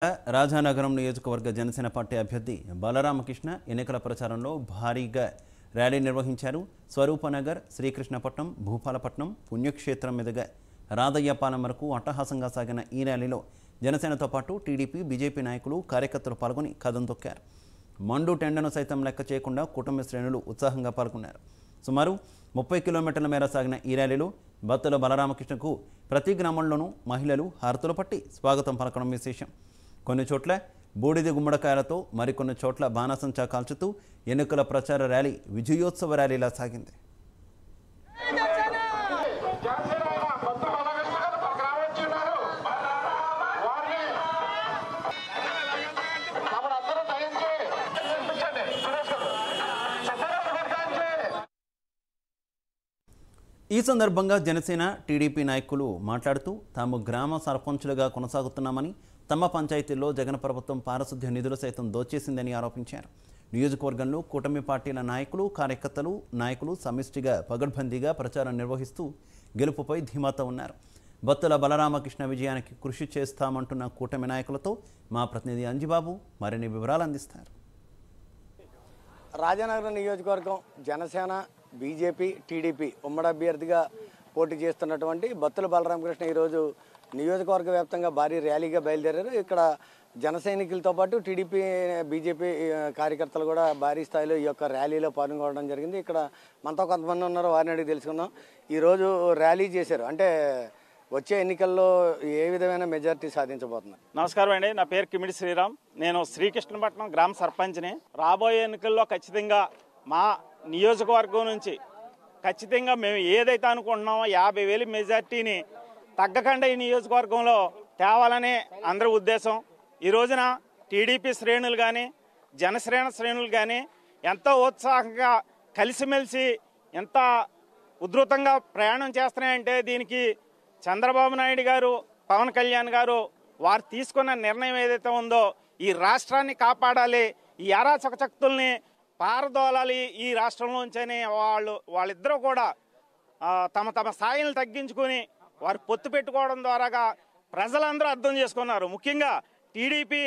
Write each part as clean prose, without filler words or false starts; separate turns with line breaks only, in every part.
రాజానగరం నియోజకవర్గ జనసేన పార్టీ అభ్యర్థి బలరామకృష్ణ ఎన్నికల ప్రచారంలో భారీగా ర్యాలీ నిర్వహించారు. స్వరూపనగర్, శ్రీకృష్ణపట్నం, భూపాలపట్నం పుణ్యక్షేత్రం మీదుగా రాధయ్యపాలెం వరకు అట్టహాసంగా సాగిన ఈ ర్యాలీలో జనసేనతో పాటు టీడీపీ, బీజేపీ నాయకులు, కార్యకర్తలు పాల్గొని కదం తొక్కారు. మండు టెండను సైతం లెక్క చేయకుండా కుటుంబ శ్రేణులు ఉత్సాహంగా పాల్గొన్నారు. సుమారు 30 కిలోమీటర్ల మేర సాగిన ఈ ర్యాలీలో బత్తుల బలరామకృష్ణకు ప్రతి గ్రామంలోనూ మహిళలు హారతులు పట్టి స్వాగతం పలకడం విశేషం. కొన్ని చోట్ల బూడిద గుమ్మడికాయలతో, మరికొన్ని చోట్ల బాణాసంచా కాల్చుతూ ఎన్నికల ప్రచార ర్యాలీ విజయోత్సవ ర్యాలీలా సాగింది. ఈ సందర్భంగా జనసేన, టీడీపీ నాయకులు మాట్లాడుతూ తాము గ్రామ సర్పంచులుగా కొనసాగుతున్నామని, తమ పంచాయతీల్లో జగన్ ప్రభుత్వం పారిశుద్ధ్య నిధులు సైతం దోచేసిందని ఆరోపించారు. నియోజకవర్గంలో కూటమి పార్టీల నాయకులు, కార్యకర్తలు, నాయకులు సమిష్టిగా పగడ్బందీగా ప్రచారం నిర్వహిస్తూ గెలుపుపై ధీమాతో ఉన్నారు. బత్తుల బలరామకృష్ణ విజయానికి కృషి చేస్తామంటున్న కూటమి నాయకులతో మా ప్రతినిధి అంజిబాబు మరిన్ని వివరాలు అందిస్తారు.
రాజానగరం నియోజకవర్గం జనసేన, బీజేపీ, టీడీపీ ఉమ్మడి అభ్యర్థిగా పోటీ చేస్తున్నటువంటి బత్తుల బలరామకృష్ణ ఈరోజు నియోజకవర్గ వ్యాప్తంగా భారీ ర్యాలీగా బయలుదేరారు. ఇక్కడ జన సైనికులతో పాటు టీడీపీ, బీజేపీ కార్యకర్తలు కూడా భారీ స్థాయిలో ఈ యొక్క ర్యాలీలో పాల్గొనడం జరిగింది. ఇక్కడ మనతో కొంతమంది ఉన్నారు, వారిని అడిగి తెలుసుకుందాం. ఈరోజు ర్యాలీ చేశారు, అంటే వచ్చే ఎన్నికల్లో ఏ విధమైన మెజారిటీ సాధించబోతున్నారు?
నమస్కారం అండి, నా పేరు కిమిడి శ్రీరామ్. నేను శ్రీకృష్ణపట్నం గ్రామ సర్పంచ్ని. రాబోయే ఎన్నికల్లో ఖచ్చితంగా మా నియోజకవర్గం నుంచి ఖచ్చితంగా మేము ఏదైతే అనుకుంటున్నామో 50,000 మెజార్టీని తగ్గకుండా ఈ నియోజకవర్గంలో తేవాలనే అందరి ఉద్దేశం. ఈ రోజున టీడీపీ శ్రేణులు కానీ, జనసేన శ్రేణులు కానీ ఎంతో ఉత్సాహంగా కలిసిమెలిసి ఎంత ఉధృతంగా ప్రయాణం చేస్తున్నాయంటే దీనికి చంద్రబాబు నాయుడు గారు, పవన్ కళ్యాణ్ గారు వారు తీసుకున్న నిర్ణయం ఏదైతే ఉందో ఈ రాష్ట్రాన్ని కాపాడాలి, ఈ అరాచక శక్తుల్ని పారదోలాలి ఈ రాష్ట్రంలోంచని వాళ్ళిద్దరూ కూడా తమ స్థాయిలను తగ్గించుకుని వారు పొత్తు పెట్టుకోవడం ద్వారాగా ప్రజలందరూ అర్థం చేసుకున్నారు. ముఖ్యంగా టీడీపీ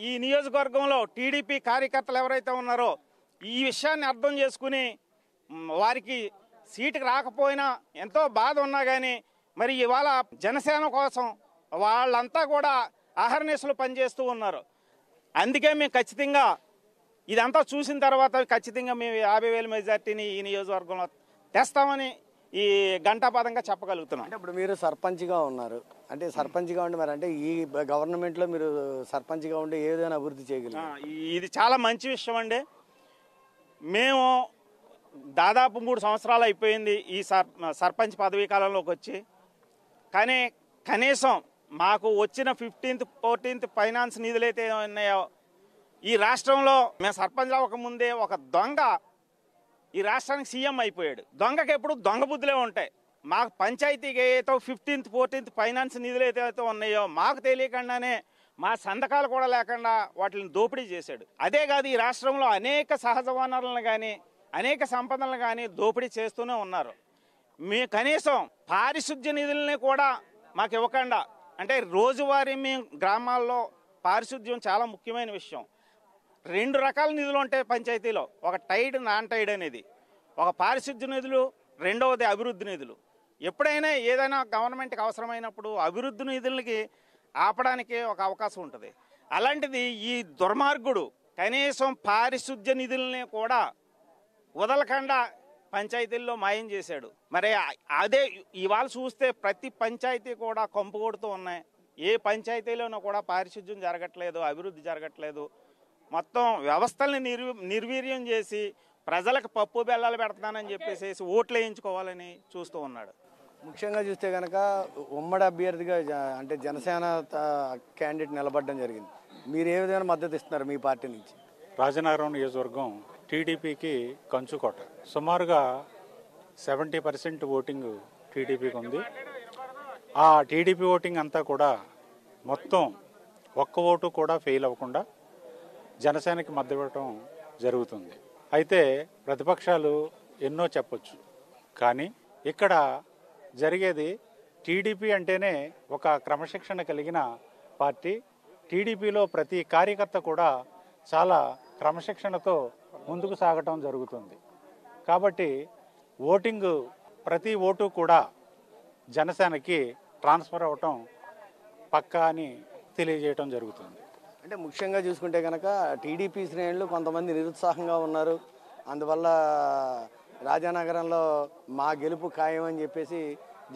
ఈ నియోజకవర్గంలో టీడీపీ కార్యకర్తలు ఎవరైతే ఉన్నారో ఈ విషయాన్ని అర్థం చేసుకుని వారికి సీటుకు రాకపోయినా ఎంతో బాధ ఉన్నా కానీ మరి ఇవాళ జనసేన కోసం వాళ్ళంతా కూడా అహర్నిశలు పనిచేస్తూ ఉన్నారు. అందుకే మేము ఖచ్చితంగా ఇదంతా చూసిన తర్వాత ఖచ్చితంగా మేము 50,000 మెజార్టీని ఈ నియోజకవర్గంలో తెస్తామని ఈ ఘంటాపదంగా చెప్పగలుగుతున్నాం.
అంటే ఇప్పుడు మీరు సర్పంచ్గా ఉన్నారు, అంటే సర్పంచ్గా ఉండి మరి అంటే ఈ గవర్నమెంట్లో మీరు సర్పంచ్గా ఉండి ఏ విధంగా అభివృద్ధి చేయగలరు?
ఇది చాలా మంచి విషయం అండి. మేము దాదాపు 3 సంవత్సరాలు అయిపోయింది ఈ సర్పంచ్ పదవీ కాలంలోకి వచ్చి. కానీ కనీసం మాకు వచ్చిన 15th, 14th ఫైనాన్స్ నిధులైతే ఉన్నాయో ఈ రాష్ట్రంలో మేము సర్పంచ్ అవ్వకముందే ఒక దొంగ ఈ రాష్ట్రానికి సీఎం అయిపోయాడు. దొంగకి ఎప్పుడు దొంగ బుద్ధులే ఉంటాయి. మాకు పంచాయతీకి ఏదైతే 15th, 14th ఫైనాన్స్ నిధులు ఏదైతే ఉన్నాయో మాకు తెలియకుండానే మా సంతకాలు కూడా లేకుండా వాటిని దోపిడీ చేశాడు. అదే కాదు, ఈ రాష్ట్రంలో అనేక సహజ వనరులను కానీ, అనేక సంపదలను కానీ దోపిడీ చేస్తూనే ఉన్నారు. మీ కనీసం పారిశుద్ధ్య నిధులని కూడా మాకు ఇవ్వకుండా, అంటే రోజువారీ మేము గ్రామాల్లో పారిశుద్ధ్యం చాలా ముఖ్యమైన విషయం. 2 రకాల నిధులు ఉంటాయి పంచాయతీలో, ఒక టైడ్, నాన్ టైడ్ అనేది. ఒక పారిశుద్ధ్య నిధులు, రెండవది అభివృద్ధి నిధులు. ఎప్పుడైనా ఏదైనా గవర్నమెంట్కి అవసరమైనప్పుడు అభివృద్ధి నిధులకి ఆపడానికి ఒక అవకాశం ఉంటుంది. అలాంటిది ఈ దుర్మార్గుడు కనీసం పారిశుద్ధ్య నిధులని కూడా వదలకుండా పంచాయతీల్లో మాయం చేశాడు. మరి అదే ఇవాళ చూస్తే ప్రతి పంచాయతీ కూడా కంపు కొడుతూ ఉన్నాయి. ఏ పంచాయతీలోనూ కూడా పారిశుద్ధ్యం జరగట్లేదు, అభివృద్ధి జరగట్లేదు. మొత్తం వ్యవస్థల్ని నిర్వీర్యం చేసి ప్రజలకు పప్పు బెల్లాలు పెడతానని చెప్పేసి ఓట్లు వేయించుకోవాలని చూస్తూ ఉన్నాడు.
ముఖ్యంగా చూస్తే కనుక ఉమ్మడి అభ్యర్థిగా అంటే జనసేన క్యాండిడేట్ నిలబడడం జరిగింది. మీరు ఏ విధమైన మద్దతు ఇస్తున్నారు మీ పార్టీ నుంచి?
రాజనగరం నియోజకవర్గం టీడీపీకి కంచుకోట. సుమారుగా 70% ఓటింగ్ టీడీపీకి ఉంది. ఆ టీడీపీ ఓటింగ్ అంతా కూడా మొత్తం ఒక్క ఓటు కూడా ఫెయిల్ అవ్వకుండా జనసేనకి మద్దతు ఇవ్వటం జరుగుతుంది. అయితే ప్రతిపక్షాలు ఎన్నో చెప్పొచ్చు, కానీ ఇక్కడ జరిగేది టీడీపీ అంటేనే ఒక క్రమశిక్షణ కలిగిన పార్టీ. టీడీపీలో ప్రతి కార్యకర్త కూడా చాలా క్రమశిక్షణతో ముందుకు సాగటం జరుగుతుంది. కాబట్టి ఓటింగ్ ప్రతి ఓటు కూడా జనసేనకి ట్రాన్స్ఫర్ అవ్వటం పక్కా అని తెలియజేయటం జరుగుతుంది.
అంటే ముఖ్యంగా చూసుకుంటే కనుక టీడీపీ శ్రేణులు కొంతమంది నిరుత్సాహంగా ఉన్నారు. అందువల్ల రాజానగరంలో మా గెలుపు ఖాయం అని చెప్పేసి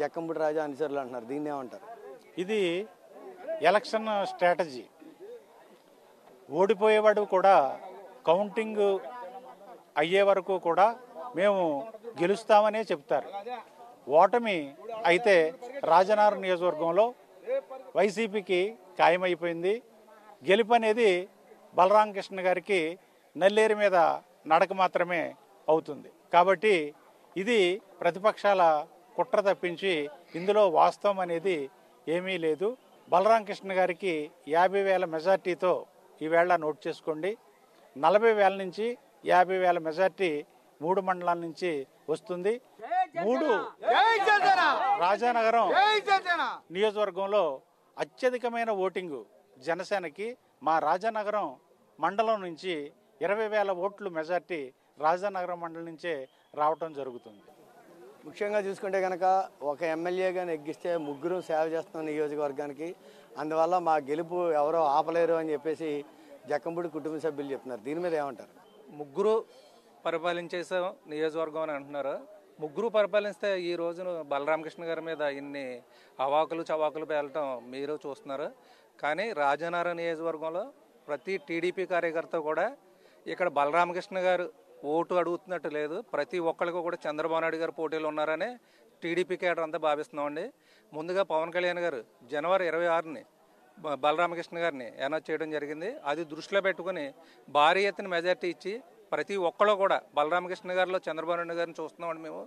జక్కంపూడి రాజా అనుచరులు అంటున్నారు. దీన్ని ఏమంటారు?
ఇది ఎలక్షన్ స్ట్రాటజీ. ఓడిపోయేవాడు కూడా కౌంటింగ్ అయ్యే వరకు కూడా మేము గెలుస్తామనే చెప్తారు. ఓటమి అయితే రాజనగరం నియోజకవర్గంలో వైసీపీకి ఖాయమైపోయింది. గెలుపు అనేది బలరామకృష్ణ గారికి నల్లేరు మీద నడక మాత్రమే అవుతుంది. కాబట్టి ఇది ప్రతిపక్షాల కుట్ర తప్పించి ఇందులో వాస్తవం అనేది ఏమీ లేదు. బలరామకృష్ణ గారికి 50,000 మెజార్టీతో ఈవేళ నోట్ చేసుకోండి. 40,000 నుంచి 50,000 మెజార్టీ 3 మండలాల నుంచి వస్తుంది. 3 రాజానగరం నియోజకవర్గంలో అత్యధికమైన ఓటింగు జనసేనకి మా రాజానగరం మండలం నుంచి 20,000 ఓట్లు మెజార్టీ రాజానగరం మండలం నుంచే రావటం జరుగుతుంది.
ముఖ్యంగా చూసుకుంటే కనుక ఒక ఎమ్మెల్యేగా నెగ్గిస్తే 3 సేవ చేస్తున్నాం నియోజకవర్గానికి. అందువల్ల మా గెలుపు ఎవరో ఆపలేరు అని చెప్పేసి జక్కంపూడి కుటుంబ సభ్యులు చెప్తున్నారు. దీని మీద ఏమంటారు?
3 పరిపాలించేసే నియోజకవర్గం అని అంటున్నారు. 3 పరిపాలిస్తే ఈ రోజున బలరామకృష్ణ గారి మీద ఇన్ని అవాకులు చవాకులు పేలటం మీరు చూస్తున్నారు. కానీ రాజానగరం నియోజకవర్గంలో ప్రతి టీడీపీ కార్యకర్త కూడా ఇక్కడ బలరామకృష్ణ గారు ఓటు అడుగుతున్నట్టు లేదు. ప్రతి ఒక్కరికి కూడా చంద్రబాబు నాయుడు గారు పోటీలు ఉన్నారని టీడీపీ కేడర్ అంతా భావిస్తున్నామండి. ముందుగా పవన్ కళ్యాణ్ గారు జనవరి 26ని బలరామకృష్ణ గారిని అనౌన్స్ చేయడం జరిగింది. అది దృష్టిలో పెట్టుకుని భారీ ఎత్తున మెజార్టీ ఇచ్చి ప్రతి ఒక్కళ్ళు కూడా బలరామకృష్ణ గారిలో చంద్రబాబు నాయుడు గారిని చూస్తున్నామండి. మేము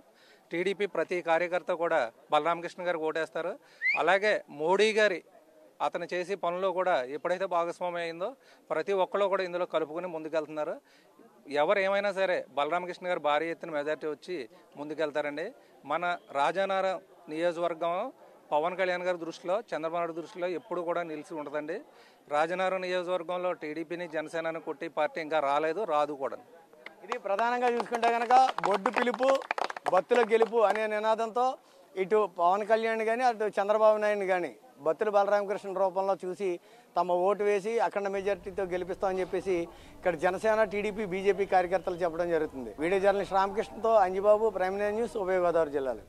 టీడీపీ ప్రతి కార్యకర్త కూడా బలరామకృష్ణ గారికి ఓటేస్తారు. అలాగే మోడీ గారి అతను చేసే పనుల్లో కూడా ఎప్పుడైతే భాగస్వామ్యం అయిందో ప్రతి ఒక్కళ్ళు కూడా ఇందులో కలుపుకొని ముందుకెళ్తున్నారు. ఎవరు ఏమైనా సరే బలరామకృష్ణ గారు భారీ ఎత్తున మెజార్టీ వచ్చి ముందుకెళ్తారండి. మన రాజానగరం నియోజకవర్గం పవన్ కళ్యాణ్ గారి దృష్టిలో చంద్రబాబు నాయుడు దృష్టిలో ఎప్పుడు కూడా నిలిచి ఉంటుందండి. రాజానగరం నియోజకవర్గంలో టీడీపీని జనసేనని కొట్టి పార్టీ ఇంకా రాలేదు, రాదు కూడా.
ఇది ప్రధానంగా చూసుకుంటే కనుక బొడ్డు పిలుపు బత్తుల గెలుపు అనే నినాదంతో ఇటు పవన్ కళ్యాణ్ కానీ అటు చంద్రబాబు నాయుడు కానీ బత్తుల బలరామకృష్ణ రూపంలో చూసి తమ ఓటు వేసి అఖండ మెజార్టీతో గెలిపిస్తామని చెప్పేసి ఇక్కడ జనసేన టీడీపీ బీజేపీ కార్యకర్తలు చెప్పడం జరుగుతుంది. వీడియో జర్నలిస్ట్ రామకృష్ణతో అంజిబాబు, ప్రైమ్ న్యూస్, ఉభయ గోదావరి జిల్లాలు.